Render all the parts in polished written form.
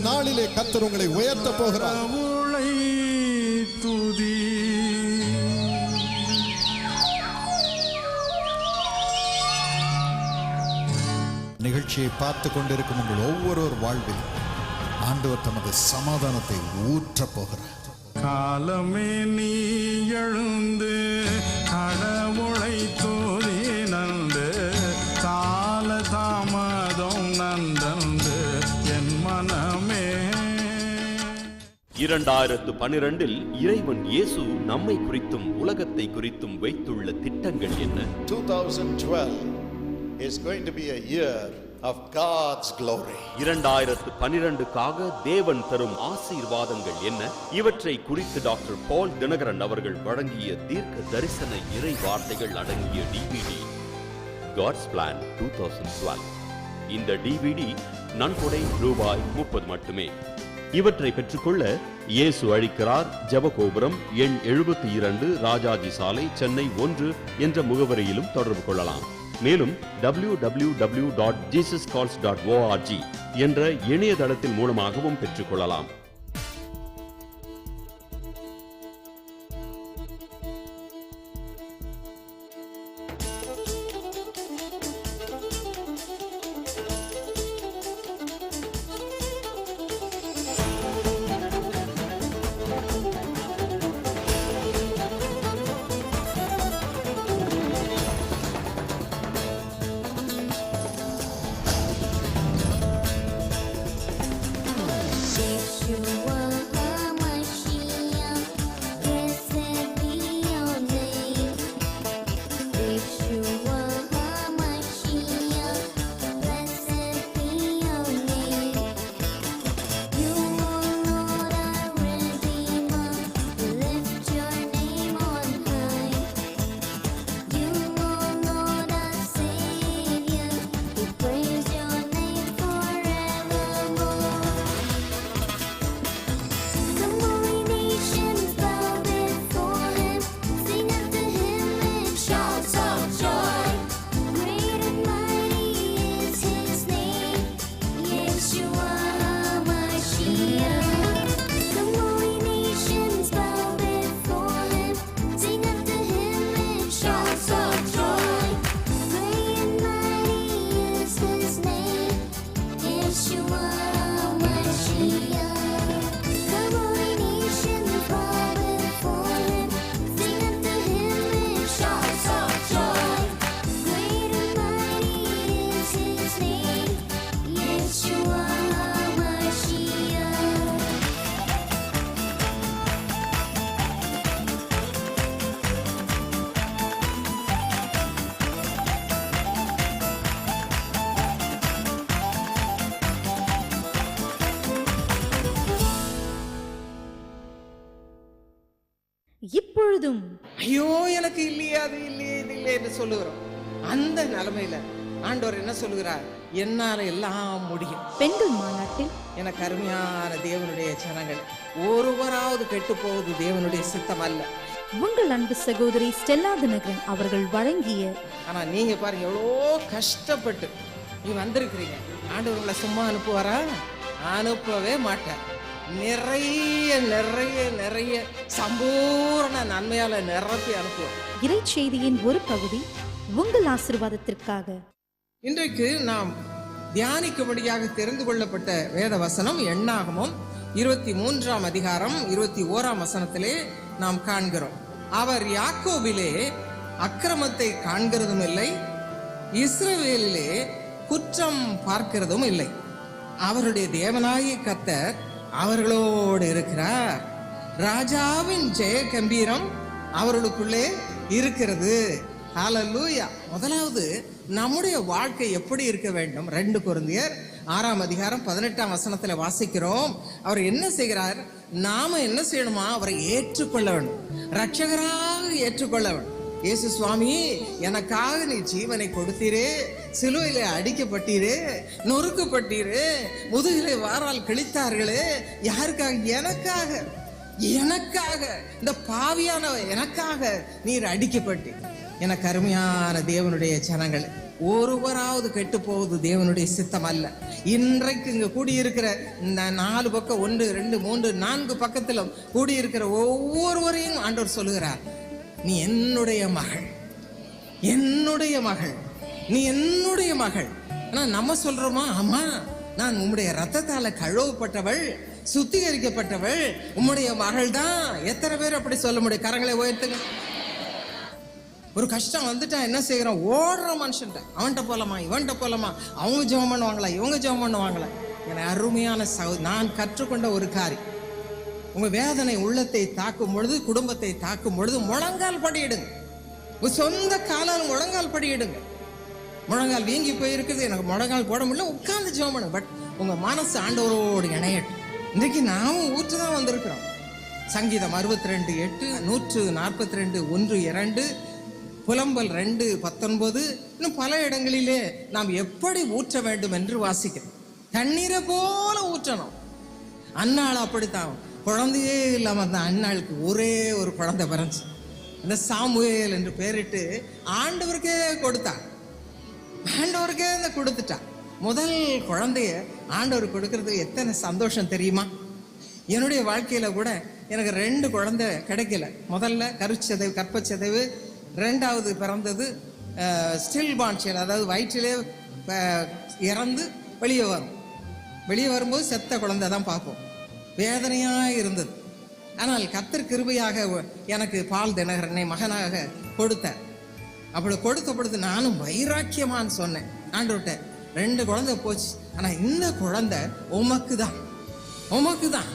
நாளிலே கர்த்தர் உங்களை உயர்த்த போகிறார். நிகழ்ச்சியை பார்த்து கொண்டிருக்கும் உங்கள் ஒவ்வொருவர் வாழ்வில் ஆண்டவர் தமது சமாதானத்தை ஊற்ற போகிறார். காலமே நீ எழுந்து கடவுளை தூதி நந்து, கால தாமதம் நந்தந்து என் மனமே. 2012 இறைவன் இயேசு நம்மை குறித்தும் உலகத்தை குறித்தும் வைத்துள்ள திட்டங்கள் என்ன? 2012 is going to be a year of God's glory. 2012க்காக தேவன் தரும் ஆசீர்வாதங்கள் என்ன? இவற்றை குறித்து டாக்டர் பால் தினகரன் அவர்கள் வழங்கிய தீர்க்க தரிசன இறை வார்த்தைகள் அடங்கிய டிவிடி காட்ஸ் பிளான் 2012. இந்த டிவிடி நன்கொடை ரூபாய் 30 மட்டுமே. இவற்றை பெற்றுக்கொள்ள இயேசு அழைக்கிறார் ஜெபகோபுரம் எண் 72 ராஜாஜி சாலை சென்னை 1 என்ற முகவரியிலும் தொடர்பு கொள்ளலாம். மேலும் www.jesuscalls.org என்ற இணையதளத்தின் மூலமாகவும் பெற்றுக்கொள்ளலாம். இப்பொழுதும் ஐயோ எனக்கு இல்லையே அது இல்லையே இது இல்லையே என்று சொல்லுகிறோம். அந்த நிலைமையில ஆண்டவர் என்ன சொல்லுகிறார்? என்னால எல்லாம் முடியும். பெண்கள் மாநாட்டில் எனக்கு அருமையான தேவனுடைய ஜனங்கள், ஒருவராவது கெட்டு போவது தேவனுடைய சித்தம் அல்ல. உங்கள் அன்பு சகோதரி ஸ்டெல்லா தினகரன் அவர்கள் வழங்கிய, ஆனா நீங்க பாருங்க எவ்வளோ கஷ்டப்பட்டு நீ வந்திருக்கிறீங்க. ஆண்டவர் உங்களை சும்மா அனுப்புவாரா? அனுப்பவே மாட்டார். நிறைய நிறைய நிறைய சம்பூர்ண நன்மையால நிரப்பி அனுப்புவோம். இறை செய்தியின் ஒரு பகுதி உங்கள் ஆசீர்வாதத்திற்காக. இன்றைக்கு நாம் தியானிக்கும்படியாக தெரிந்து கொள்ளப்பட்ட வேத வசனம் எண்ணாகமம் 23ஆம் அதிகாரம் 21ஆம் வசனத்திலே நாம் காண்கிறோம். அவர் யாக்கோபிலே அக்கிரமத்தை காண்கிறதும் இல்லை, இஸ்ரவேலிலே குற்றம் பார்க்கிறதும் இல்லை. அவருடைய தேவனாகிய கர்த்தர் அவர்களோடு இருக்கிறார். ராஜாவின் ஜெய கம்பீரம் அவர்களுக்குள்ளே இருக்கிறது. ஹல்லேலூயா. முதலாவது நம்முடைய வாழ்க்கை எப்படி இருக்க வேண்டும்? 2 கொரிந்தியர் 6ஆம் அதிகாரம் 18ஆம் வசனத்துல வாசிக்கிறோம். அவர் என்ன செய்கிறார்? நாம என்ன செய்யணுமா? அவரை ஏற்றுக்கொள்ள வேண்டும், ரட்சகராக ஏற்றுக்கொள்ள வேண்டும். இயேசு சுவாமி, எனக்காக நீ ஜீவனை கொடுத்தீரே, சிலுவையிலே அடிக்கப்பட்டீரே, நொறுக்கப்பட்டீரே, முதுகிலே வாரால் கிழித்தார்களே. யாருக்காக? எனக்காக. எனக்காக, இந்த பாவியான எனக்காக நீர் அடிக்கப்பட்டீர். எனக்கு அருமையான தேவனுடைய ஜனங்களே, ஒருவராவது கெட்டு போவது தேவனுடைய சித்தம் அல்ல. இன்றைக்கு இங்க கூடியிருக்கிற இந்த 4 பக்கம் 1 2 3 4 பக்கத்திலும் கூடியிருக்கிற ஒவ்வொருவரையும் ஆண்டவர் சொல்லுகிறார், நீ என்னுடைய மகள், என்னுடைய மகள், நீ என்னுடைய மகள். ஆனா நம்ம சொல்றோமா, ஆமா நான் உம்முடைய ரத்தத்தால கழுவப்பட்டவள், சுத்திகரிக்கப்பட்டவள், உம்முடைய மகள் தான். எத்தனை பேர் அப்படி சொல்ல முடியும்? கரங்களை உயர்த்துங்க. ஒரு கஷ்டம் வந்துட்டா என்ன செய்யறோம்? ஓடுற மனுஷன்ட்ட, அவன்கிட்ட போலாமா, இவன்கிட்ட போலாமா, அவங்க ஜெபம் பண்ணுவாங்களா, இவங்க ஜெபம் பண்ணுவாங்களா? என அருமையான நான் கற்றுக்கொண்ட ஒரு காரியம், உங்க வேதனை உள்ளத்தை தாக்கும் பொழுது, குடும்பத்தை தாக்கும் பொழுது முழங்கால் படியிடுங்க. உங்க சொந்த காலால் முழங்கால் படியிடுங்க. முழங்கால் வீங்கி போயிருக்குது, எனக்கு முழங்கால் போட முடியல, உட்கார்ந்து ஜெபம் பண்ணுங்க. பட் உங்க மனசு ஆண்டவரோடு இணையட்டும். இன்றைக்கு நாமும் ஊற்றுதான் வந்திருக்கிறோம். சங்கீதம் 62:8, 142 1-2, புலம்பல் 2:19, இன்னும் பல இடங்களிலே நாம் எப்படி ஊற்ற வேண்டும் என்று வாசிக்கிறோம். தண்ணீரை போல ஊற்றணும். அன்னாள் அப்படித்தான், குழந்தையே இல்லாம அந்த அன்னாளுக்கு ஒரே ஒரு குழந்தை பிறந்துச்சு. அந்த சாமுவேல் என்று பெயரிட்டு ஆண்டவருக்கே கொடுத்தான். ஆண்டவருக்கே அந்த கொடுத்துட்டான். முதல் குழந்தைய ஆண்டவர் கொடுக்கறது எத்தனை சந்தோஷம் தெரியுமா? என்னுடைய வாழ்க்கையில கூட எனக்கு 2 குழந்தை கிடைக்கல. முதல்ல கற்பச்சிதைவு, 2வது பிறந்தது ஸ்டில் பார்ன் சைல்டு, அதாவது வயிற்றிலே இறந்து வெளியே வரும். வெளியே வரும்போது செத்த குழந்தை தான் பார்ப்போம். வேதனையா இருந்தது. ஆனால் கர்த்தர் கிருபையாக எனக்கு பால் தினகரனை மகனாக கொடுத்தார். அப்படி கொடுத்த பொழுது நானும் வைராக்கியமான்னு சொன்னேன் ஆண்டவர்கிட்ட, 2 குழந்தை போச்சு, ஆனா இந்த குழந்தை உமக்கு தான், உமக்கு தான்.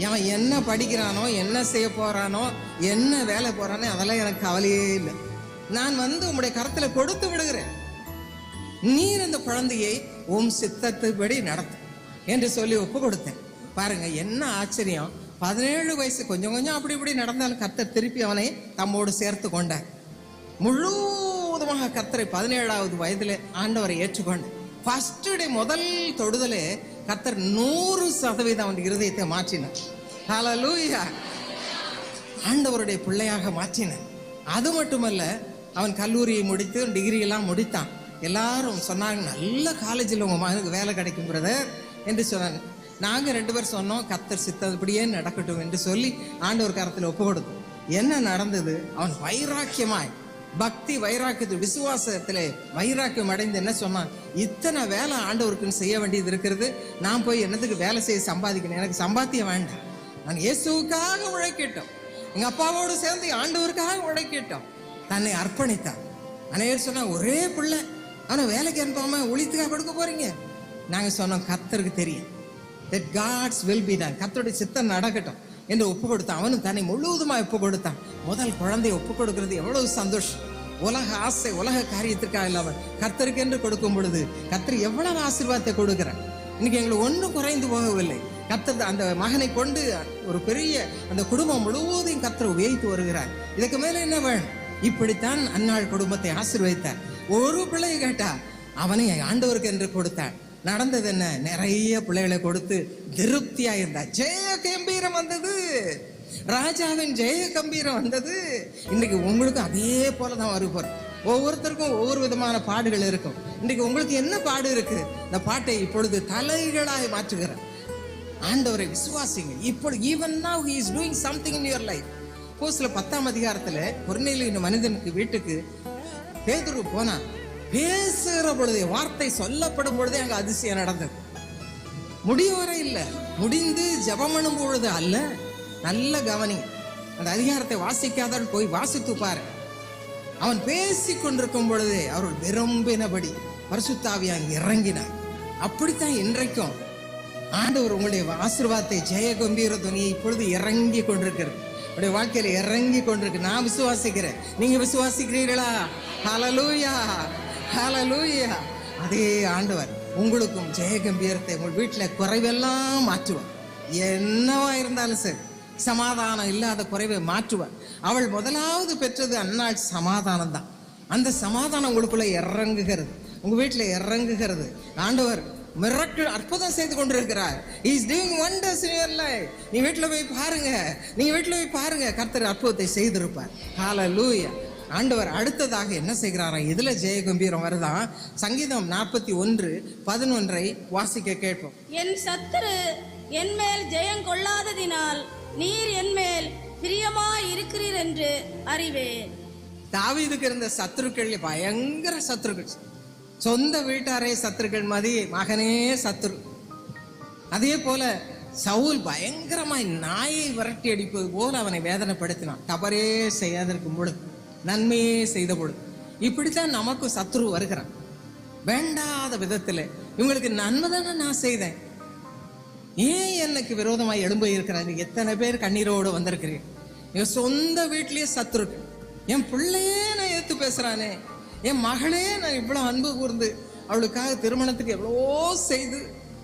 அவன் என்ன படிக்கிறானோ, என்ன செய்ய போறானோ, என்ன வேலை போறானோ, அதெல்லாம் எனக்கு கவலையே இல்லை. நான் உம்முடைய கரத்துல கொடுத்து விடுகிறேன். நீர் அந்த குழந்தையை உம் சித்தத்துபடி நடத்து என்று சொல்லி ஒப்பு கொடுத்தேன். பாருங்க என்ன ஆச்சரியம். 17 வயசு கொஞ்சம் கொஞ்சம் அப்படி இப்படி நடந்தாலும் கர்த்தர் திருப்பி அவனை தம்மோடு சேர்த்து கொண்டார். முழுவதுமாக கர்த்தரை 17வது வயதிலே ஆண்டவரை ஏற்றுக்கொண்டார். ஃபர்ஸ்ட் டே முதல் தொடுதலே கர்த்தர் 100% அவன் இருதயத்தை மாற்றினார். ஹல்லேலூயா. ஆண்டவருடைய பிள்ளையாக மாற்றினார். அது மட்டுமல்ல, அவன் கல்லூரியை முடித்து டிகிரி எல்லாம் முடித்தான். எல்லாரும் சொன்னாங்க, நல்ல காலேஜில் உங்க மகனுக்கு வேலை கிடைக்கும் பிரதர் என்று சொன்னாங்க. நாங்க 2 பேர் சொன்னோம், கர்த்தர் சித்தப்படியே நடக்கட்டும் என்று சொல்லி ஆண்டவர் கரத்தில் ஒப்பு கொடுத்தோம். என்ன நடந்தது? அவன் வைராக்கியமாய், பக்தி வைராக்கியத்து விசுவாசத்திலே வைராக்கியம் அடைந்து என்ன சொன்னான், இத்தனை வேலை ஆண்டவருக்குன்னு செய்ய வேண்டியது இருக்கிறது, நான் போய் என்னத்துக்கு வேலை செய்ய சம்பாதிக்கணும், எனக்கு சம்பாத்தியம் வேண்டாம், நான் இயேசுவுக்காக உழைக்கட்டும், எங்க அப்பாவோடு சேர்ந்து ஆண்டவருக்காக உழைக்கட்டும், தன்னை அர்ப்பணித்தான். அனைவரும் சொன்னா, ஒரே பிள்ளை, ஆனா வேலைக்கு அனுப்பாம ஒழித்துக்காக கொடுக்க போறீங்க. நாங்க சொன்னோம், கர்த்தருக்கு தெரியும், that God's will be done, கர்த்தருடைய சித்தம் நடக்கட்டும் என்று ஒப்பு கொடுத்தான். அவனும் தன்னை முழுவதுமா ஒப்பு கொடுத்தான். முதல் குழந்தையை ஒப்பு கொடுக்கிறது எவ்வளவு சந்தோஷம். உலக ஆசை, உலக காரியத்திற்காக இல்லாமல் கர்த்தருக்கு என்று கொடுக்கும் பொழுது கர்த்தர் எவ்வளவு ஆசீர்வாதத்தை கொடுக்கிறார். இன்னைக்கு எங்களுக்கு ஒன்றும் குறைந்து போகவில்லை. கர்த்தர் அந்த மகனை கொண்டு ஒரு பெரிய அந்த குடும்பம் முழுவதையும் கர்த்தர் உயர்த்தி வருகிறார். இதுக்கு மேல என்ன வேணும்? இப்படித்தான் அன்னாள் குடும்பத்தை ஆசீர்வதித்தார். ஒரு பிள்ளையை கேட்டா அவனை ஆண்டவருக்கு என்று கொடுத்தார். நடந்தது என்ன? நிறைய பிள்ளைகளை கொடுத்து திருப்தியா இருந்தார். ஜெய கம்பீரம் வந்தது, ராஜாவின் ஜெய கம்பீரம் வந்தது. இன்னைக்கு உங்களுக்கு அதே போலதான் வருவார். ஒவ்வொருத்தருக்கும் ஒவ்வொரு விதமான பாடுகள் இருக்கும். இன்னைக்கு உங்களுக்கு என்ன பாடு இருக்கு? இந்த பாட்டை இப்பொழுது தலைகளாய் மாற்றுகிறார். ஆண்டவரை விசுவாசிங்க. இப்பொழுது even now he is doing something in your life. அப்போஸ்தல 10ஆம் அதிகாரத்துல கொர்நேலியு மனிதனுக்கு வீட்டுக்கு பேதுரு போனா, பேசுகிற பொழுதே, வார்த்தை சொல்லப்படும் பொழுதே அங்க அதிசயம் நடந்தது. முடிவு வரை இல்ல, முடிந்து ஜெபம் பண்ணும் பொழுது அல்ல. நல்ல கவனி, அந்த அதிகாரத்தை வாசிக்காத போய் வாசித்து பாரு. அவன் பேசி கொண்டிருக்கும் பொழுதே அவர்கள் விரும்பினபடி பரிசுத்த ஆவியானவர் இறங்கினார். அப்படித்தான் இன்றைக்கும் ஆண்டவர் உங்களுடைய ஆசீர்வாதத்தை ஜெய கம்பீர துணியை இப்பொழுது இறங்கி கொண்டிருக்கிறது. உங்களுடைய வாழ்க்கையில இறங்கி கொண்டிருக்கு. நான் விசுவாசிக்கிறேன். நீங்க விசுவாசிக்கிறீர்களா? ஹல்லேலூயா, ஹல்லேலூயா. அதே ஆண்டவர் உங்களுக்கும் ஜெய கம்பீரத்தை, உங்கள் வீட்டில் குறைவெல்லாம் மாற்றுவார். என்னவா இருந்தாலும் சரி, சமாதானம் இல்லாத குறைவை மாற்றுவார். அவள் முதலாவது பெற்றது அன்னாள் சமாதானம் தான். அந்த சமாதானம் உங்களுக்குள்ள இறங்குகிறது, உங்க வீட்டுல இறங்குகிறது. ஆண்டவர் மிரக்கிள் அற்புதம் செய்து கொண்டிருக்கிறார். He is doing wonders in your life. நீ வீட்டுல போய் பாருங்க, நீங்க வீட்டுல போய் பாருங்க, கர்த்தர் அற்புதத்தை செய்திருப்பார். ஹல்லேலூயா. ஆண்டவர் அடுத்ததாக என்ன செய்கிறாராம்? இதுல ஜெய கம்பீரம் வருதான். சங்கீதம் 41:11 வாசிக்க கேட்போம். என் சத்துரு என் மேல் ஜெயம் கொள்ளாததினால் நீர் என் மேல் பிரியமாய் இருக்கிறீர் என்று அறிவேன். தாவீதுக்கு இருந்த சத்துருக்கள் பயங்கர சத்துருக்கள். சொந்த வீட்டாரே சத்துருக்கள் மாதிரி மகனே சத்துரு. அதே போல சவுல் பயங்கரமாய் நாயை விரட்டி அடிப்பது போல அவனை வேதனைப்படுத்தினான். தவறே செய்யாதிருக்கும் பொழுது, நன்மையே செய்த பொழுது. இப்படித்தான் நமக்கு சத்துரு வருகிறான். வேண்டாத விதத்துல இவங்களுக்கு நன்மை தானே நான் செய்தேன், ஏன் எனக்கு விரோதமாய் எழும்ப இருக்கிறாரு? எத்தனை பேர் கண்ணீரோடு வந்திருக்கிறீங்க. என் சொந்த வீட்டிலேயே சத்துருக்கள். என் பிள்ளையே நான் ஏத்து பேசுறானே, என் மகளே நான் இவ்வளவு அன்பு கூர்ந்து அவளுக்காக திருமணத்துக்கு எவ்வளவோ செய்து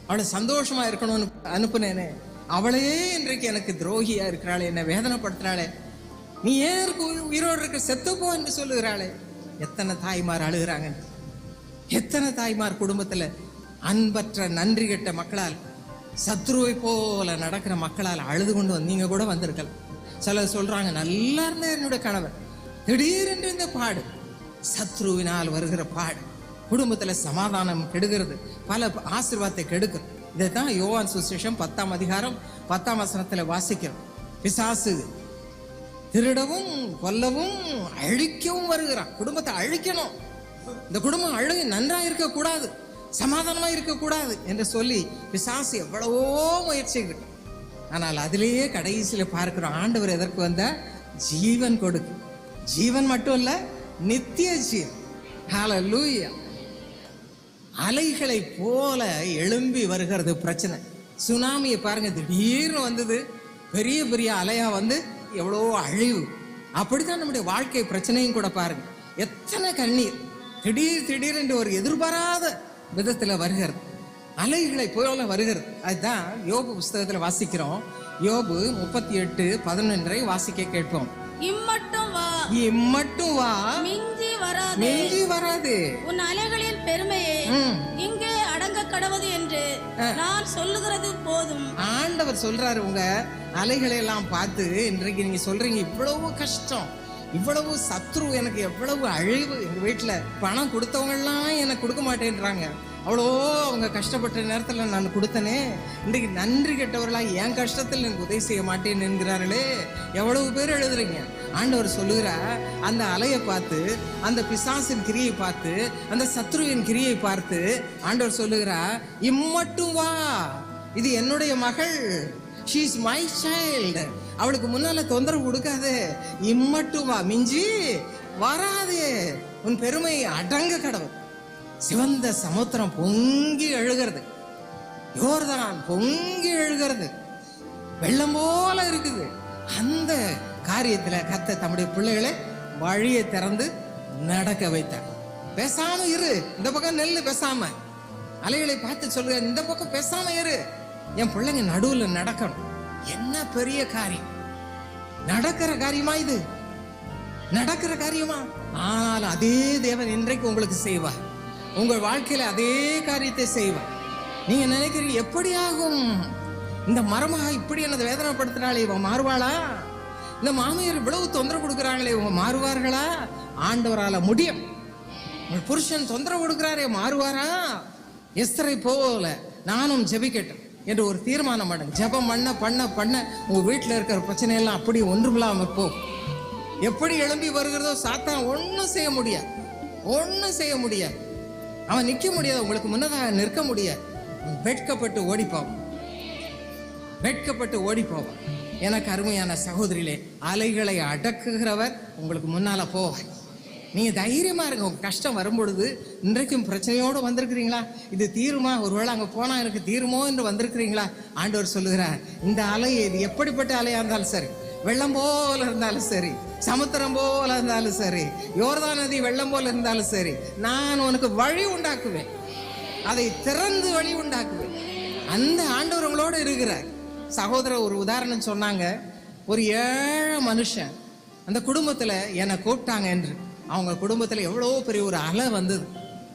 அவளை சந்தோஷமா இருக்கணும்னு அனுப்புனேனே, அவளே இன்றைக்கு எனக்கு துரோகியா இருக்கிறாளே, என்னை வேதனைப்படுத்துறாளே, நீ ஏன் உயிரோடு இருக்க, செத்துப்போ என்று சொல்லுகிறாளே. எத்தனை தாய்மார் அழுகிறாங்க, எத்தனை தாய்மார் குடும்பத்துல அன்பற்ற நன்றி கெட்ட மக்களால், சத்ருவை போல நடக்கிற மக்களால் அழுது கொண்டு வந்தீங்க கூட வந்திருக்கலாம். சிலர் சொல்றாங்க, நல்லா இருந்த என்னுடைய கணவர் திடீரென்று இந்த பாடு, சத்ருவினால் வருகிற பாடு குடும்பத்துல சமாதானம் கெடுகிறது, பல ஆசீர்வாதத்தை கெடுக்கிறது. இதைத்தான் யோவான் சுவிசேஷம் 10:10 வாசிக்கிறோம். பிசாசு திருடவும் கொல்லவும் அழிக்கவும் வருகிறான். குடும்பத்தை அழிக்கணும், இந்த குடும்பம் நன்றா இருக்க கூடாது, சமாதானமா இருக்க கூடாது என்று சொல்லி பிசாசு எவ்வளவோ முயற்சிகள். ஆனால் அதிலேயே கடைசியில பார்க்கிறோம், ஆண்டவர் எதற்கு வந்த? ஜீவன் கொடுக்கு. ஜீவன் மட்டும் இல்ல, நித்திய ஜீவன். ஹல்லேலூயா. அலைகளை போல எழும்பி வருகிறது பிரச்சனை. சுனாமியை பாருங்க, திடீர்னு வந்தது, பெரிய பெரிய அலையா வந்து எவ்வளோ அழிவு. அப்படித்தான் நம்முடைய வாழ்க்கை பிரச்சனையும் கூட பாருங்க, எத்தனை கண்ணீர் திடீர் என்று ஒரு எதிர்பாராத விதத்துல வருகிறது, அலைகளை போல வருகிறது. அதுதான் யோபு புஸ்தகத்துல வாசிக்கிறோம். யோபு 38:11 வாசிக்க கேட்போம். இம்மட்டும் வா, இம்மட்டும் வா, மிஞ்சி வராது, மிஞ்சி வராது, உன் அலைகளின் பெருமையை இங்கே அடங்க கடவுது என்று நான் சொல்லுகிறது போதும். ஆண்டவர் சொல்றாரு, உங்க அலைகளை எல்லாம் பார்த்து இன்றைக்கு நீங்க சொல்றீங்க, இவ்வளவு கஷ்டம், இவ்வளவு சத்ரு, எனக்கு எவ்வளவு அழிவு, எங்க வீட்டுல பணம் கொடுத்தவங்க எல்லாம் எனக்கு கொடுக்க மாட்டேன்றாங்க, அவ்வளோ அவங்க கஷ்டப்பட்ட நேரத்துல நான் கொடுத்தனே, இன்றைக்கு நன்றி கெட்டவர்களா என் கஷ்டத்தில் எனக்கு உதவி செய்ய மாட்டேன் என்கிறார்களே. எவ்வளவு பேர் எழுதுறீங்க. ஆண்டவர் சொல்லுகிறார், அந்த அலையை பார்த்து, அந்த பிசாசின் கிரியை பார்த்து, அந்த சத்ருவின் கிரியை பார்த்து ஆண்டவர் சொல்லுகிறார், இம்மட்டும் வா, இது என்னுடைய மகள், she is my child, அவளுக்கு முன்னால தொந்தரவு கொடுக்காது, இம்மட்டும் வா, மிஞ்சி வராது, உன் பெருமை அடங்க கடவுள். சிவந்த சமுத்திரம் பொங்கி எழுகிறது, யோர்தான் பொங்கி எழுகிறது, வெள்ளம் போல இருக்குது. அந்த காரியத்துல கர்த்தர் தம்முடைய பிள்ளைகளை வழியை திறந்து நடக்க வைத்தார். பேசாம இரு, இந்த பக்கம் நெல்லு, பேசாம அலைகளை பார்த்து சொல்லுங்க, இந்த பக்கம் பேசாம இரு, என் பிள்ளைங்க நடுவுல நடக்கணும். என்ன பெரிய காரியம், நடக்கிற காரியமா இது, நடக்கிற காரியமா? ஆனால் அதே தேவன் இன்றைக்கு உங்களுக்கு செய்வார், உங்கள் வாழ்க்கையில அதே காரியத்தை செய்வார். நீங்க நினைக்கிறீங்க, எப்படி ஆகும், இந்த மருமக இப்படி என்னது வேதனைப்படுத்துறாளே, இவன் மாறுவாளா? இந்த மாமியார் இவ்வளவு தொந்தரவு கொடுக்குறாங்களே, இவங்க மாறுவார்களா? ஆண்டவரால முடியும். உங்கள் புருஷன் தொந்தரவு கொடுக்குறாரே, மாறுவாரா? எஸ்தரை போல நானும் ஜெபிக்கட்டும் என்று ஒரு தீர்மானம் பண்ணுங்க. ஜெபம் பண்ண பண்ண பண்ண உங்க வீட்டில் இருக்கிற பிரச்சனையெல்லாம் அப்படி ஒன்றுமில்லாம போ. எப்படி எழும்பி வருகிறதோ சாத்தான் ஒன்றும் செய்ய முடியாது, ஒன்றும் செய்ய முடியாது. அவன் நிற்க முடியாது, உங்களுக்கு முன்னதாக நிற்க முடியாது. வெட்கப்பட்டு ஓடிப்போம், வெட்கப்பட்டு ஓடிப்போவான். எனக்கு அருமையான சகோதரிகளே, அலைகளை அடக்குகிறவர் உங்களுக்கு முன்னால போவார். நீங்க தைரியமா இருங்க. உங்க கஷ்டம் வரும்பொழுது, இன்றைக்கும் பிரச்சனையோடு வந்திருக்கிறீங்களா, இது தீருமா, ஒருவேளை அங்க போனா எனக்கு தீருமோ என்று வந்திருக்கிறீங்களா? ஆண்டவர் சொல்லுகிறார், இந்த அலை, இது எப்படிப்பட்ட அலையா இருந்தாலும் சரி, வெள்ளம் போல இருந்தாலும் சரி, சமுத்திரம் போல இருந்தாலும் சரி, யோர்தான் நதி வெள்ளம் போல இருந்தாலும் சரி, நான் உனக்கு வழி உண்டாக்குவேன், அதை திறந்து வழி உண்டாக்குவேன். அந்த ஆண்டவர் உங்களோடு இருக்கிறார். சகோதரர் ஒரு உதாரணம் சொன்னாங்க. ஒரு ஏழை மனுஷன் அந்த குடும்பத்துல என்னை கூப்பிட்டாங்க என்று. அவங்க குடும்பத்துல எவ்வளோ பெரிய ஒரு அலை வந்தது.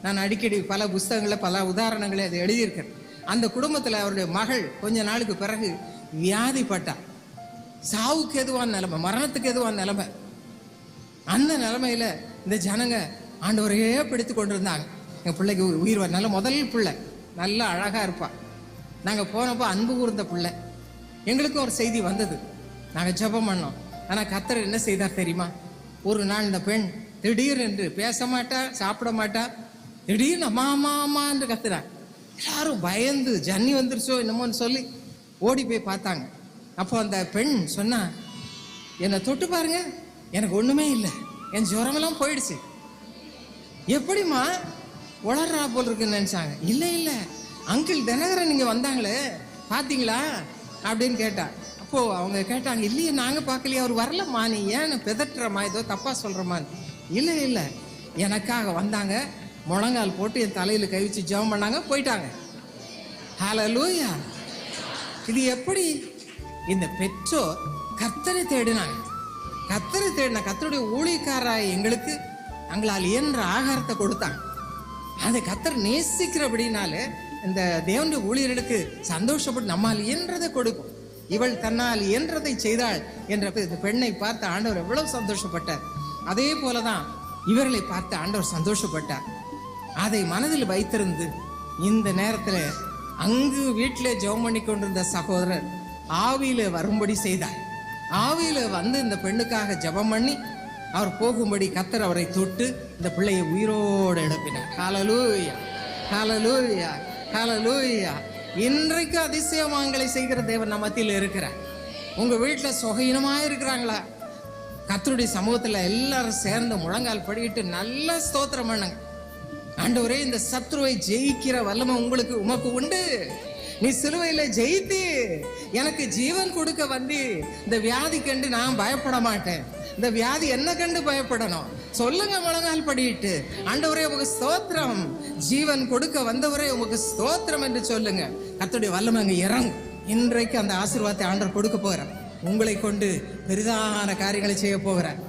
நான் அடிக்கடி பல புஸ்தகங்களை பல உதாரணங்களை அதை எழுதியிருக்கேன். அந்த குடும்பத்துல அவருடைய மகள் கொஞ்ச நாளுக்கு பிறகு வியாதிப்பட்டா. சாவுக்கு எதுவான நிலைமை, மரணத்துக்கு எதுவான நிலைமை. அந்த நிலைமையில இந்த ஜனங்க ஆண்டவரையே பிடித்து கொண்டு இருந்தாங்க. எங்கள் பிள்ளைக்கு உயிர் நல்ல முதல் பிள்ளை, நல்லா அழகாக இருப்பாள். நாங்கள் போனப்போ அன்பு கூர்ந்த பிள்ளை. எங்களுக்கும் ஒரு செய்தி வந்தது, நாங்கள் ஜெபம் பண்ணோம். ஆனால் கர்த்தர் என்ன செய்தார் தெரியுமா? ஒரு நாள் இந்த பெண் திடீரென்று பேச மாட்டா, சாப்பிட மாட்டா, திடீர்னு அம்மா அம்மா அம்மா என்று கத்துறாங்க. எல்லாரும் பயந்து ஜன்னி வந்துருச்சோ என்னமோன்னு சொல்லி ஓடி போய் பார்த்தாங்க. அப்போ அந்த பெண் சொன்னா, என்னை தொட்டு பாருங்க, எனக்கு ஒன்றுமே இல்லை, என் ஜுரமெல்லாம் போயிடுச்சு. எப்படிம்மா உளறா போல் இருக்குன்னு நினச்சாங்க. இல்லை இல்லை அங்கிள் தினகரன் இங்கே வந்தாங்களே பார்த்தீங்களா அப்படின்னு கேட்டா. அப்போது அவங்க கேட்டாங்க, இல்லையே நாங்கள் பார்க்கலையே, அவர் வரலம்மா, நீ ஏன் பெதட்டுறமா, ஏதோ தப்பாக சொல்கிறமான்னு. இல்லை இல்லை எனக்காக வந்தாங்க, முழங்கால் போட்டு என் தலையில் கை வச்சு ஜெபம் பண்ணாங்க, போயிட்டாங்க. ஹல்லேலூயா. இது எப்படி? இந்த பெற்றோர் கர்த்தரை தேடினாங்க. கர்த்தரை தேடின கர்த்தருடைய ஊழியக்காராய் எங்களுக்கு அவங்களால் இயன்ற ஆகாரத்தை கொடுத்தாங்க. அதை கர்த்தர் நேசிக்கிறபடினாலே இந்த தேவனுடைய ஊழியர்களுக்கு சந்தோஷப்பட்டு நம்மால் இயன்றதை கொடுக்கும். இவள் தன்னால் இயன்றதை செய்தாள் என்ற இந்த பெண்ணை பார்த்து ஆண்டவர் எவ்வளவு சந்தோஷப்பட்டார். அதே போலதான் இவர்களை பார்த்து ஆண்டவர் சந்தோஷப்பட்டார். அதை மனதில் வைத்திருந்து இந்த நேரத்தில் அங்கு வீட்டில் ஜெபம் பண்ணி கொண்டிருந்த சகோதரர் ஆவியில வரும்படி செய்தார். ஆவியில வந்து இந்த பெண்ணுக்காக ஜெபம் பண்ணி அவர் போகும்படி கர்த்தர் அவரை தொட்டு இந்த பிள்ளையை உயிரோடு எழுப்பினார். ஹல்லேலூயா, ஹல்லேலூயா, ஹல்லேலூயா. இன்றைக்கு அதிசயமாங்களை செய்கிற தேவன் நம்ம மத்தியில் இருக்கிறார். உங்க வீட்டில் சுகையினமா இருக்கிறாங்களா? கர்த்தருடைய சமூகத்தில் எல்லாரும் சேர்ந்து முழங்கால் படிக்கிட்டு நல்ல ஸ்தோத்திரம் பண்ணுங்க. ஆண்டவரே, இந்த சத்ருவை ஜெயிக்கிற வல்லமை உமக்கு உண்டு. நீ சிலுவையில ஜெயித்து எனக்கு ஜீவன் கொடுக்க வந்து இந்த வியாதி கண்டு நான் பயப்பட மாட்டேன். இந்த வியாதி என்ன கண்டு பயப்படணும்? சொல்லுங்க முழங்கால் படிட்டு, ஆண்டவரே உமக்கு ஸ்தோத்திரம், ஜீவன் கொடுக்க வந்தவரே உமக்கு ஸ்தோத்திரம் என்று சொல்லுங்க. கர்த்தருடைய வல்லமை அங்க இறங்கும். இன்றைக்கு அந்த ஆசீர்வாதத்தை ஆண்டவர் கொடுக்க போகிறார். உங்களை கொண்டு பெரிதான காரியங்களை செய்ய போகிறார்.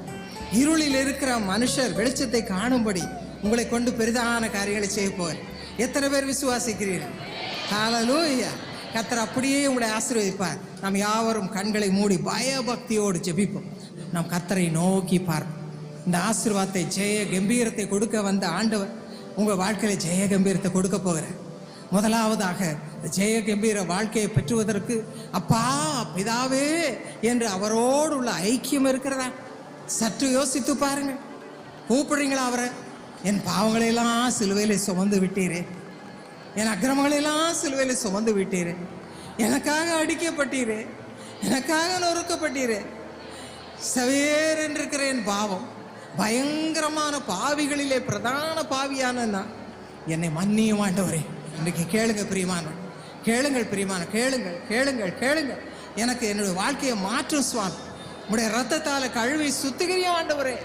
இருளில் இருக்கிற மனுஷர் வெளிச்சத்தை காணும்படி உங்களை கொண்டு பெரிதான காரியங்களை செய்ய போகிறார். எத்தனை பேர் விசுவாசிக்கிறீர்கள்? ஹல்லேலூயா. கர்த்தர் அப்படியே உங்களை ஆசீர்வதிப்பார். நாம் யாவரும் கண்களை மூடி பயபக்தியோடு ஜெபிப்போம். நாம் கர்த்தரை நோக்கி பார்ப்போம். இந்த ஆசீர்வாதத்தை, ஜெய கம்பீரத்தை கொடுக்க வந்த ஆண்டவர் உங்கள் வாழ்க்கையில ஜெய கம்பீரத்தை கொடுக்க போகிறார். முதலாவதாக ஜெய கம்பீர வாழ்க்கையை பெற்றுவதற்கு அப்பா பிதாவே என்று அவரோடு உள்ள ஐக்கியம் இருக்கிறதா? சற்று யோசித்து பாருங்க. கூப்பிடுறீங்களா அவரை? என் பாவங்களையெல்லாம் சிலுவையில சுமந்து விட்டீரே, என் அக்கிரமங்களெல்லாம் சிலுவையில சுமந்து விட்டீரே, எனக்காக அடிக்கப்பட்டீரே, எனக்காக நொறுக்கப்பட்டீரே, சவேர் என்றிருக்கிற என் பாவம், பயங்கரமான பாவிகளிலே பிரதான பாவியான நான், என்னை மன்னியும் ஆண்டவரே. இன்றைக்கு கேளுங்க பிரியமானவன், கேளுங்கள் பிரியமான, கேளுங்கள் கேளுங்கள் கேளுங்கள். எனக்கு என்னுடைய வாழ்க்கையை மாற்றும் சுவாமி. உடைய ரத்தத்தால கழுவி சுத்திகரியும் ஆண்டவரே.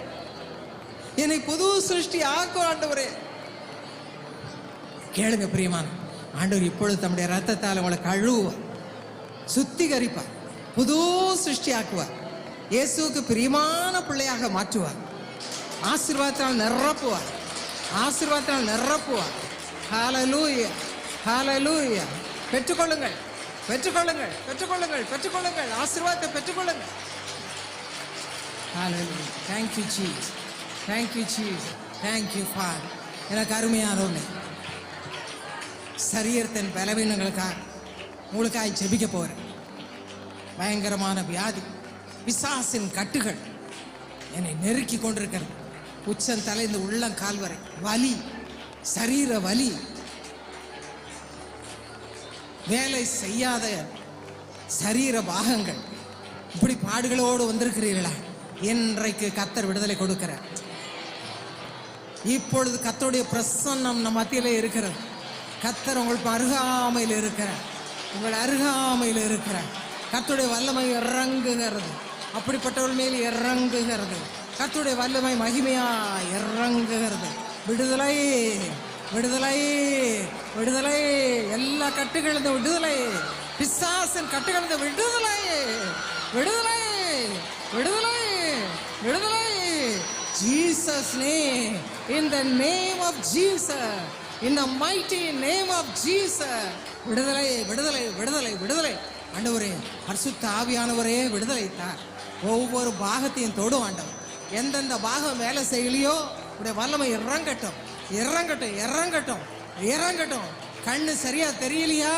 என்னை புது சிருஷ்டி ஆக்கும் ஆண்டவரே. கேளுங்க பிரியமான, ஆண்டவர் இப்பொழுது தம்முடைய ரத்தத்தால் உங்களை கழுவுவார், சுத்திகரிப்பார், புது சிருஷ்டி ஆக்குவார், இயேசுவுக்கு பிரியமான பிள்ளையாக மாற்றுவார், ஆசீர்வாதத்தால் நிரப்புவார், ஆசீர்வாதத்தால் நிரப்புவார். ஹல்லேலூயா, ஹல்லேலூயா. பெற்றுக்கொள்ளுங்கள், பெற்றுக்கொள்ளுங்கள், பெற்றுக்கொள்ளுங்கள், பெற்றுக்கொள்ளுங்கள், ஆசீர்வாதத்தை பெற்றுக்கொள்ளுங்கள். ஹல்லேலூயா. Thank you Jesus, thank you Jesus, thank you Father. எனக்கு அருமையானவனே, சரீரத்தின் பலவீனங்களுக்காக உங்களுக்காக ஜெபிக்க போகிறேன். பயங்கரமான வியாதி, பிசாசின் கட்டுகள் என்னை நெருக்கி கொண்டிருக்கிறது. உச்சம் தலைந்து உள்ளம் கால்வரை வலி, சரீர வலி, வேலை செய்யாத சரீர பாகங்கள், இப்படி பாடுகளோடு வந்திருக்கிறீர்களா? இன்றைக்கு கர்த்தர் விடுதலை கொடுக்கிறார். இப்பொழுது கர்த்தருடைய பிரசன்னம் நம் மத்தியிலே இருக்கிறது. கர்த்தர் உங்களுக்கு அருகாமையில் இருக்கிறார், உங்கள் அருகாமையில் இருக்கிறார். கர்த்தருடைய வல்லமை இறங்குகிறது, அப்படிப்பட்டவர்கள் மேல் இறங்குகிறது. கர்த்தருடைய வல்லமை மகிமையா இறங்குகிறது. விடுதலை, விடுதலை, விடுதலை, எல்லா கட்டுகளிலிருந்து விடுதலை, பிசாசின் கட்டுகளிலிருந்து விடுதலை, விடுதலை, விடுதலை, விடுதலை. Jesus name, in the name of Jesus, in the mighty name of Jesus. விடுதலை, விடுதலை, விடுதலை, விடுதலை. ஆண்டவரே, பரிசுத்த ஆவியானவரே விடுதலை தார். ஒவ்வொரு பாகத்தையும் தொடும் ஆண்டவர், எந்தெந்த பாகம் வேலை செய்யலையோ உடைய வல்லமை இறங்கட்டும், இறங்கட்டும், இறங்கட்டும், இறங்கட்டும். கண்ணு சரியா தெரியலையா,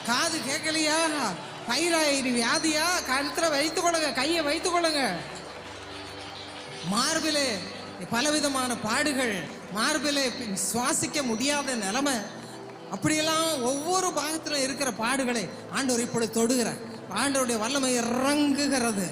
காது கேட்கலையா, தைராய்டு வியாதியா, கழுத்துல வைத்துக் கொள்ளுங்க, கையை வைத்துக் கொள்ளுங்க. மார்பிலே பலவிதமான பாடுகள், மார்பிலே சுவாசிக்க முடியாத நிலைமை, அப்படியெல்லாம் ஒவ்வொரு பாகத்திலும் இருக்கிற பாடுகளை ஆண்டவர் இப்பொழுது தொடுகிறார். ஆண்டவருடைய வல்லமை இறங்குகிறது.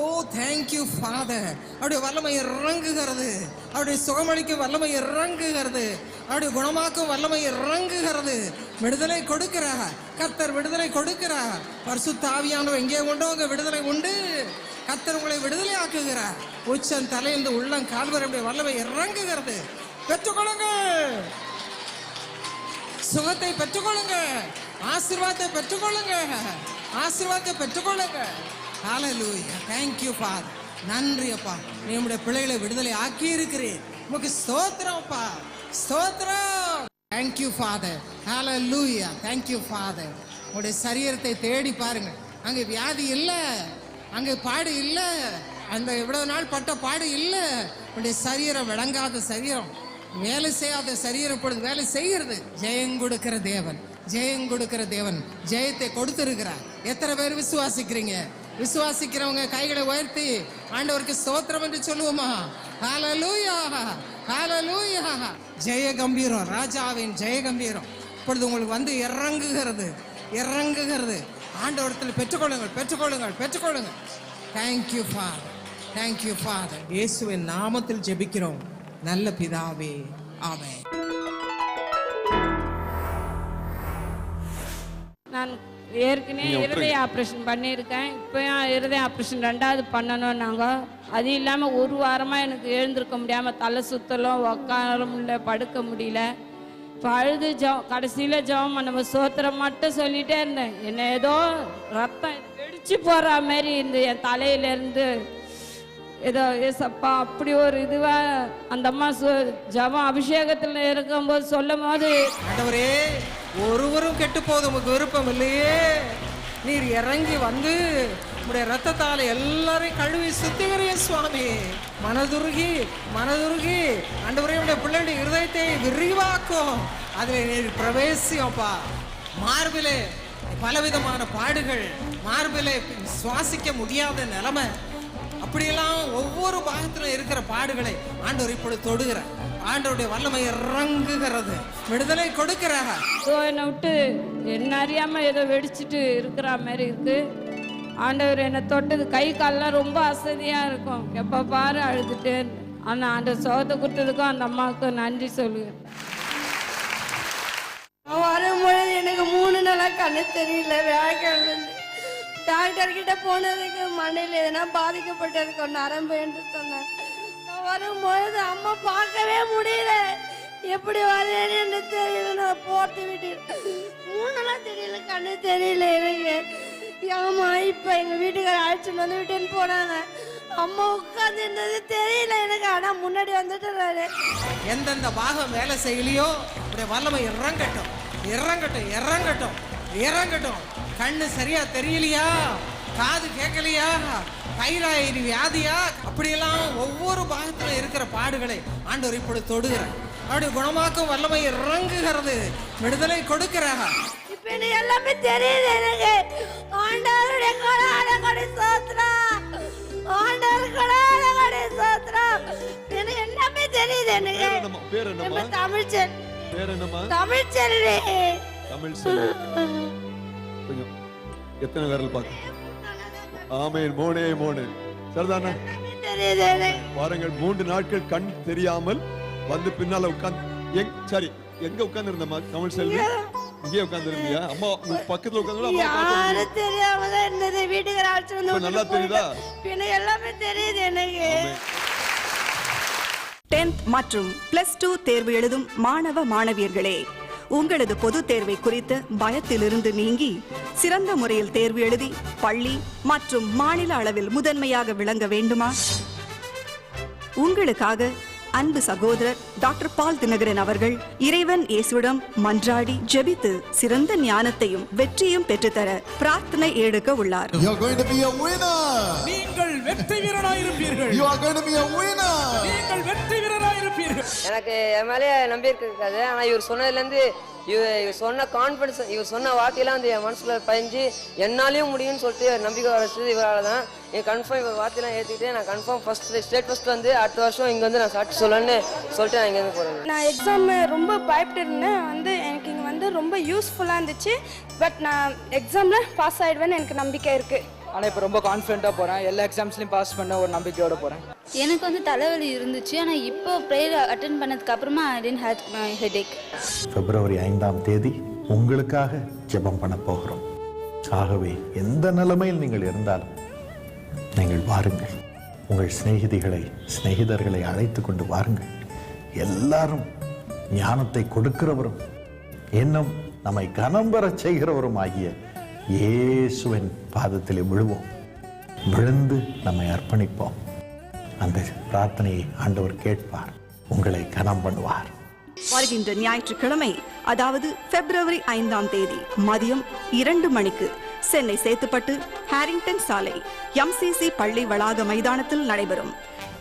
ஓ தேங்க்யூ ஃபாதர். அவருடைய வல்லமை இறங்குகிறது. அவருடைய சுகமளிக்கும் வல்லமை இறங்குகிறது. அவருடைய குணமாக்கும் வல்லமை இறங்குகிறது. விடுதலை கொடுக்கிறார் கர்த்தர், விடுதலை கொடுக்கிறார். பரிசுத்த ஆவியானவர் எங்கே உண்டோ அங்கே விடுதலை உண்டு. கர்த்தர் உங்களை விடுதலை ஆக்குகிறார். உச்சம் தலையிலிருந்து உள்ளம் கால்வரையுடைய வல்லமை இறங்குகிறது. பெற்றுக்கொள்ளுங்கள், சுகத்தை பெற்றுக்கொள்ளுங்க, ஆசீர்வாதத்தை பெற்றுக்கொள்ளுங்க, ஆசீர்வாதத்தை பெற்றுக்கொள்ளுங்க. ஹல்லேலூயா. Thank you Father. நன்றி அப்பா, நீ நம்முடைய பிள்ளைகளை விடுதலை ஆக்கி இருக்கிறீர். உமக்கு ஸ்தோத்திரம் அப்பா, ஸ்தோத்திரம். Thank you Father. Hallelujah. Thank you Father. உங்களுடைய சரீரத்தை தேடி பாருங்க. அங்க வியாதி இல்லை, அங்க பாடு இல்லை, அந்த இவ்வளவு நாள் பட்ட பாடு இல்லை. உங்களுடைய சரீரம் விளங்காத சரீரம், வேலை செய்யாத சரீரம் இப்பொழுது வேலை செய்கிறது. ஜெயம் கொடுக்கிற தேவன், ஜெயம் கொடுக்கிற தேவன் ஜெயத்தை கொடுத்திருக்கிறார். எத்தனை பேர் விசுவாசிக்கிறீங்க? விசுவாசிக்கிறவங்க கைகளை உயர்த்தி ஆண்டவருக்கு ஸ்தோத்திரம் என்று சொல்லுவோமா? ஹல்லேலூயா, ஹல்லேலூயா. ஜெய கம்பீரம், ராஜாவின் ஜெய கம்பீரம் இப்பொழுது உங்களுக்கு வந்து இறங்குகிறது, இறங்குகிறது. ஆண்டவரத்தில் பெற்றுக்கொள்ளுங்கள், பெற்றுக்கொள்ளுங்கள், பெற்றுக்கொள்ளுங்கள். Thank you father, thank you father. இயேசுவின் நாமத்தில் ஜெபிக்கிறோம் நல்ல பிதாவே, ஆமென். நான் ஏற்கனவே இருதய ஆப்ரேஷன் பண்ணியிருக்கேன். இப்போயும் இருதய ஆப்ரேஷன் 2வது பண்ணணும். நாங்கள் அது இல்லாமல் ஒரு வாரமாக எனக்கு எழுந்திருக்க முடியாமல் தலை சுத்தலும், உட்கார முடியல, படுக்க முடியல. இப்போ அழுது கடைசியில் ஜெபம் நம்ம சோத்திரம் மட்டும் சொல்லிகிட்டே இருந்தேன். என்ன ஏதோ ரத்தம் வெடிச்சு போகிற மாதிரி இந்த என் தலையிலேருந்து ஏதோ ஏசப்பா அப்படி ஒரு இதுவாக அந்த அம்மா ஜபம் அபிஷேகத்தில் இருக்கும்போது சொல்லும் போது, ஆண்டவரே ஒருவரும் கெட்டு போது உமக்கு விருப்பம் இல்லையே, நீர் இறங்கி வந்து உடைய ரத்தத்தால் எல்லாரையும் கழுவி சுத்திகரிய சுவாமி. மனதுருகி மனதுருகி ஆண்டவரே உடைய பிள்ளைடைய இருதயத்தை விரிவாக்கும், அதில் நீர் பிரவேசியப்பா. மார்பிலே பலவிதமான பாடுகள், மார்பிலே சுவாசிக்க முடியாத நிலைமை, அப்படியெல்லாம் ஒவ்வொரு பாகத்திலும் இருக்கிற பாடுகளை ஆண்டவர் இப்பொழுது தொடுகிறார். ஆண்டவருடைய வல்லமை இறங்குகிறது, விடுதலை கொடுக்கிறார். என்னை விட்டு என்ன அறியாமல் ஏதோ வெடிச்சிட்டு இருக்கிற மாதிரி இருக்கு. ஆண்டவர் என்னை தொட்டது, கை கால்லாம் ரொம்ப அசதியாக இருக்கும், எப்போ பாரு அழுதுட்டு. ஆனால் ஆண்டவர் சோகத்தை கொடுத்ததுக்கும் அந்த அம்மாவுக்கு நன்றி சொல்லுவேன். வரும்பொழுது எனக்கு 3 நாளாக கண்ணு தெரியல. வியாழக்கிழமை டாக்டர் கிட்ட போனதுக்கு மண்டையில் எதனா பாதிக்கப்பட்டிருக்கோம் நரம்பு என்று சொன்னேன். நான் வரும்பொழுது அம்மா பார்க்கவே முடியல, எப்படி வரேன்னு என்று தெரியல. நான் போட்டு விட்டு 3 நாளாக தெரியல, கண்ணு தெரியல எனக்கு. ஆமா, இப்போ எங்கள் வீட்டுக்கார அழைச்சிட்டு வந்து விட்டுன்னு போனாங்க. அம்மா உட்காந்து இருந்தது தெரியல எனக்கு, ஆனால் முன்னாடி வந்துட்டு எந்தெந்த பாகம் வேலை செய்யலையோ உடைய வல்லமை இறங்கட்டும், இறங்கட்டும், இறங்கட்டும், இறங்கட்டும். கண்ணு சரியா தெரியலையா, காது கேட்கலையா, தைராய்டு வியாதியா, அப்படியெல்லாம் ஒவ்வொரு பாகத்திலும் இருக்கிற பாடுகளை ஆண்டவர் இப்பொழுது தொடுகிறார். அவருடைய குணமாக்கும் வல்லமை இறங்குகிறது, விடுதலை கொடுக்கிறார். இப்ப எனக்கு எல்லாமே தெரியுது எனக்கு. ஆண்டவருடைய கொடை சோத்திரம், ஆண்டவர் கொடை சோத்திரம். எனக்கு எல்லாமே தெரியுது எனக்கு. தமிழ்ச்செல்வி, தமிழ்ச்செல்வி, தமிழ்ச்செல்வி. எத்தனை விரல் பார்க்க? ஆமென். மூணு சரிதானா? வாரங்கள் 3 நாட்கள் கண் தெரியாமல் வந்து பின்னால உட்கார்ந்து சரி எங்க உட்கார்ந்து இருந்தம்மா தமிழ்ச்செல்வி? இங்கே உட்கார்ந்து இருந்தியா? அம்மா பக்கத்துல உட்கார்ந்து தெரியாம இருந்தது. வீட்டுக்கு ஆச்சு வந்து நல்லா தெரியுதா? எல்லாமே தெரியுது எனக்கு. 10th மற்றும் +2 தேர்வு எழுதும் மாணவ மாணவியர்களே, உங்களது பொது தேர்வை குறித்து பயத்திலிருந்து நீங்கி சிறந்த முறையில் தேர்வு எழுதி பள்ளி மற்றும் மாநில அளவில் முதன்மையாக விளங்க வேண்டுமா? உங்களுக்காக அன்பு சகோதரர் டாக்டர் பால் தினகரன் அவர்கள் இறைவன் இயேசுவிடம் மன்றாடி ஜெபித்து சிறந்த ஞானத்தையும் வெற்றியும் பெற்றுத்தர பிரார்த்தனை எடுக்க உள்ளார். You are going to be a winner. நீங்கள் வெற்றி வீரராயிருப்பீர்கள். You are going to be a winner. நீங்கள் வெற்றி வீரராயிருப்பீர்கள். எனக்கு என் மேலே நம்பிக்கை இருக்காது. ஆனால் இவர் சொன்னதுலேருந்து இவர் சொன்ன கான்ஃபிடன்ஸ், இவர் சொன்ன வார்த்தையெல்லாம் வந்து என் மனசுல பதிஞ்சு என்னாலையும் முடியும்னு சொல்லிட்டு நம்பிக்கை வளர்ச்சது இவரால் தான். என் கன்ஃபார்ம் இவர் வார்த்தையெல்லாம் ஏற்றிக்கிட்டு நான் கன்ஃபார்ம் ஸ்டேட் ஃபர்ஸ்ட் வந்து அடுத்த வருஷம் இங்கே வந்து நான் சாட்சி சொல்லணும்னு சொல்லிட்டு நான் இங்கேருந்து போகிறேன். நான் எக்ஸாம் ரொம்ப பயப்பட்டு இருந்தேன். எனக்கு இங்கே வந்து ரொம்ப யூஸ்ஃபுல்லாக இருந்துச்சு. பட் நான் எக்ஸாமில் பாஸ் ஆகிடுவேன்னு எனக்கு நம்பிக்கை இருக்குது. ஆனால் இப்போ ரொம்ப கான்ஃபிடென்ட்டாக போகிறேன். எல்லா எக்ஸாம்ஸ்லையும் பாஸ் பண்ண ஒரு நம்பிக்கையோடு போகிறேன். எனக்கு வந்து தலைவலி இருந்துச்சு. ஆனால் இப்போ ப்ரேயர் அட்டென்ட் பண்ணதுக்கு அப்புறமா I didn't have my headache. பிப்ரவரி 5ஆம் தேதி உங்களுக்காக ஜெபம் பண்ண போகிறோம். ஆகவே எந்த நிலைமையில் நீங்கள் இருந்தாலும் நீங்கள் வாருங்கள். உங்கள் சிநேகிதர்களை அழைத்து கொண்டு வாருங்கள். எல்லாரும் ஞானத்தை கொடுக்கிறவரும் இன்னும் நம்மை கனம் பெற செய்கிறவரும் ஆகிய இயேசுவின் பாதத்திலே விழுவோம். விழுந்து நம்மை அர்ப்பணிப்போம். அந்த பிரார்த்தனையை ஆண்டவர் கேட்பார், உங்களை கனம் பண்ணுவார். வருகின்ற ஞாயிற்றுக்கிழமை, அதாவது பிப்ரவரி 5ஆம் தேதி மதியம் 2 மணிக்கு சென்னை சேத்துப்பட்டு ஹாரிங்டன் சாலை MCC பள்ளி வளாக மைதானத்தில் நடைபெறும்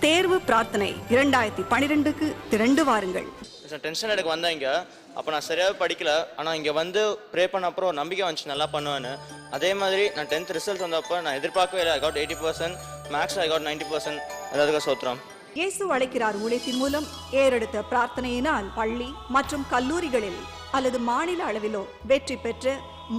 தேர்வு பிரார்த்தனை 2012க்கு திரண்டு வாருங்கள். டென்ஷன் எடுக்க வந்தேன் இங்கே. அப்போ நான் சரியாக படிக்கல. ஆனால் இங்கே வந்து ப்ரே பண்ண அப்புறம் ஒரு நம்பிக்கை வந்துச்சு, நல்லா பண்ணுவேன்னு. அதே மாதிரி நான் 10th ரிசல்ட் வந்தப்போ நான் எதிர்பார்க்கவே இல்லை. I got 80%, max I got 90%. அதுக்காக சோத்திரம். இயேசு அழைக்கிறார் ஊழியத்தின் மூலம் ஏறெடுத்த பிரார்த்தனையினால் பள்ளி மற்றும் கல்லூரிகளில் அல்லது மாநில அளவிலோ வெற்றி பெற்ற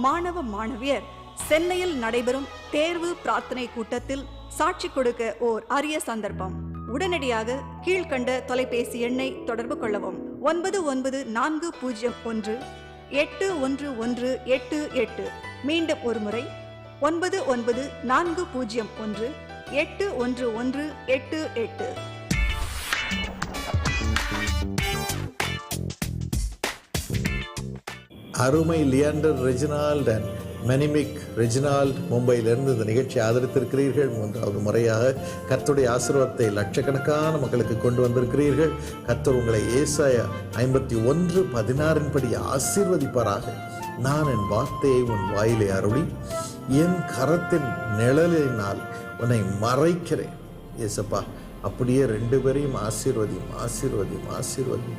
மாணவ மாணவியர் சென்னையில் நடைபெறும் தேர்வு பிரார்த்தனை கூட்டத்தில் சாட்சி கொடுக்க ஓர் அரிய சந்தர்ப்பம். உடனடியாக கீழ்கண்ட தொலைபேசி எண்ணை தொடர்பு கொள்ளவும். 9940181188. மீண்டும் ஒரு முறை 9940181188. அருமை லியாண்டர் ரெஜினால்ட் அண்ட் மெனிமிக் ரெஜினால்ட் மும்பையிலிருந்து இந்த நிகழ்ச்சி ஆதரித்திருக்கிறீர்கள். 3வது முறையாக கர்த்தருடைய ஆசீர்வாதத்தை லட்சக்கணக்கான மக்களுக்கு கொண்டு வந்திருக்கிறீர்கள். கர்த்தர் உங்களை ஏசாயா 51:16 படி ஆசீர்வதிப்பாராக. நான் என் வார்த்தையை உன் வாயிலே அருளி என் கரத்தின் நிழலினால் உன்னை மறைக்கிறேன். ஏசப்பா, அப்படியே 2 பேரையும் ஆசீர்வதியும்.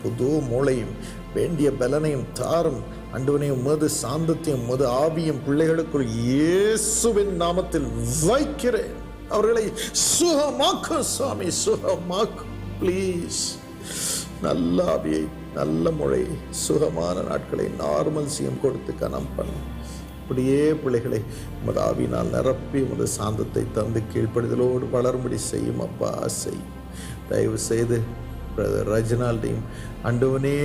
புது மூளையும் வேண்டிய பலனையும் தாரும். ஆண்டவனே, உமது சாந்தத்தையும் உமது ஆவியும் பிள்ளைகளுக்குள் இயேசுவின் நாமத்தில் வைக்கிறேன். அவர்களை சுகமாக்கும் சுவாமி, சுகமாக்கும். ப்ளீஸ், நல்ல ஆவியை, நல்ல மொழி, சுகமான நாட்களை, நார்மல்சியம் கொடுத்து கனம் பண்ணும். அப்படியே பிள்ளைகளை உமது ஆவியினால் நிரப்பி உமது சாந்தத்தை தந்து கீழ்ப்படுதலோடு வளரும்படி செய்யும். அப்பா, செய்யும். தயவு செய்து பிரதர் ரெஜினால்டையும் ஆண்டவனே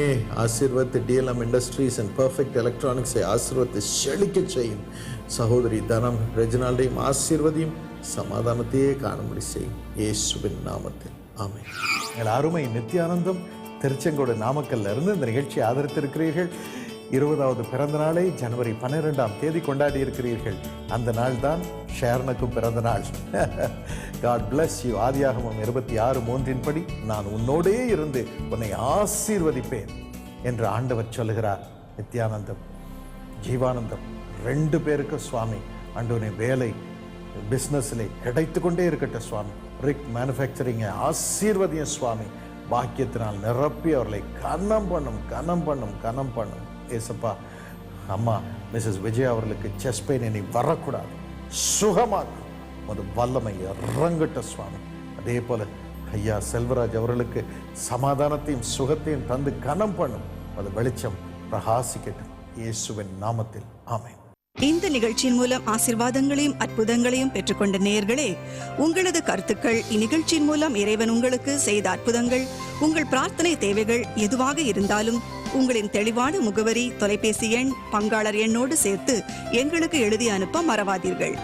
ஆசீர்வத்து. DLM இண்டஸ்ட்ரீஸ் அண்ட் பர்ஃபெக்ட் எலக்ட்ரானிக்ஸை ஆசீர்வத்தை செழிக்க செய்யும். சகோதரி தனம் ரெஜினால்டையும் ஆசீர்வதியும், சமாதானத்தையே காணும்படி செய்யும். இயேசுவின் நாமத்தில் ஆமென். எங்கள் அருமை நித்யானந்தம் திருச்செங்கோடு நாமக்கல்ல இருந்து இந்த நிகழ்ச்சியை ஆதரித்திருக்கிறீர்கள். 20வது பிறந்த நாளை ஜனவரி 12ஆம் தேதி கொண்டாடி இருக்கிறீர்கள். அந்த நாள் தான் ஷேர்னுக்கும் பிறந்த நாள். God bless you. ஆதியாகமம் 26:3 படி நான் உன்னோடே இருந்து உன்னை ஆசீர்வதிப்பேன் என்று ஆண்டவர் சொல்லுகிறார். நித்யானந்தம், ஜீவானந்தம் 2 பேருக்கு சுவாமி ஆண்டவனை வேலை பிஸ்னஸ்ல கிடைத்து கொண்டே இருக்கட்டும் சுவாமி. ரிக் மேனுஃபேக்சரிங்கை ஆசீர்வதியும் சுவாமி. பாக்கியத்தினால் நிரப்பி அவர்களை கனம் பண்ணும். ஏசப்பா, அம்மா மிஸ்ஸஸ் விஜய் அவர்களுக்கு செஸ்ட் பெயின் இனி வரக்கூடாது, சுகமாக்கும். ஒரு வல்லமை இறங்கட்ட சுவாமி. அதே போல ஐயா செல்வராஜ் அவர்களுக்கு சமாதானத்தையும் சுகத்தையும் தந்து கனம் பண்ணும். அது வெளிச்சம் பிரகாசிக்கட்டும் இயேசுவின் நாமத்தில் ஆமென். இந்த நிகழ்ச்சியின் மூலம் ஆசீர்வாதங்களையும் அற்புதங்களையும் பெற்றுக்கொண்ட நேயர்களே, உங்களது கருத்துக்கள், இந்நிகழ்ச்சியின் மூலம் இறைவன் உங்களுக்கு செய்த அற்புதங்கள், உங்கள் பிரார்த்தனை தேவைகள் எதுவாக இருந்தாலும் உங்களின் தெளிவான முகவரி, தொலைபேசி எண், பங்காளர் எண்ணோடு சேர்த்து எங்களுக்கு எழுதி அனுப்ப மறவாதீர்கள்.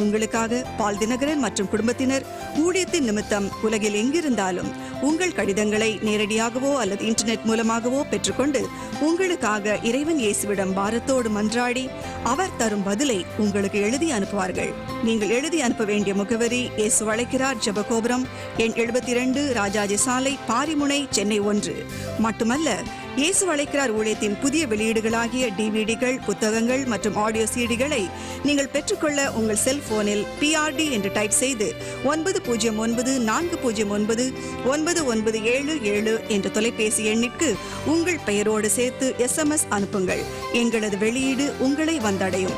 உங்களுக்காக பால் தினகரன் மற்றும் குடும்பத்தினர் ஊழியத்தின் நிமித்தம் உலகில் எங்கிருந்தாலும் உங்கள் கடிதங்களை நேரடியாகவோ அல்லது இன்டர்நெட் மூலமாகவோ பெற்றுக்கொண்டு உங்களுக்காக இறைவன் இயேசுவிடம் பாரத்தோடு மன்றாடி அவர் தரும் பதிலை உங்களுக்கு எழுதி அனுப்புவார்கள். நீங்கள் எழுதி அனுப்ப வேண்டிய முகவரி: இயேசு அழைக்கிறார், ஜெபகோபுரம், எண் 72, ராஜாஜி சாலை, பாரிமுனை, சென்னை 1. மட்டுமல்ல, இயேசு அழைக்கிறார் ஊழியத்தின் புதிய வெளியீடுகளாகிய டிவிடிகள், புத்தகங்கள் மற்றும் ஆடியோ சிடிகளை நீங்கள் பெற்றுக்கொள்ள உங்கள் செல்போனில் PRD என்று டைப் செய்து 9014099977 என்ற தொலைபேசி எண்ணிற்கு உங்கள் பெயரோடு சேர்த்து SMS அனுப்புங்கள். எங்களது வெளியீடு உங்களை வந்தடையும்.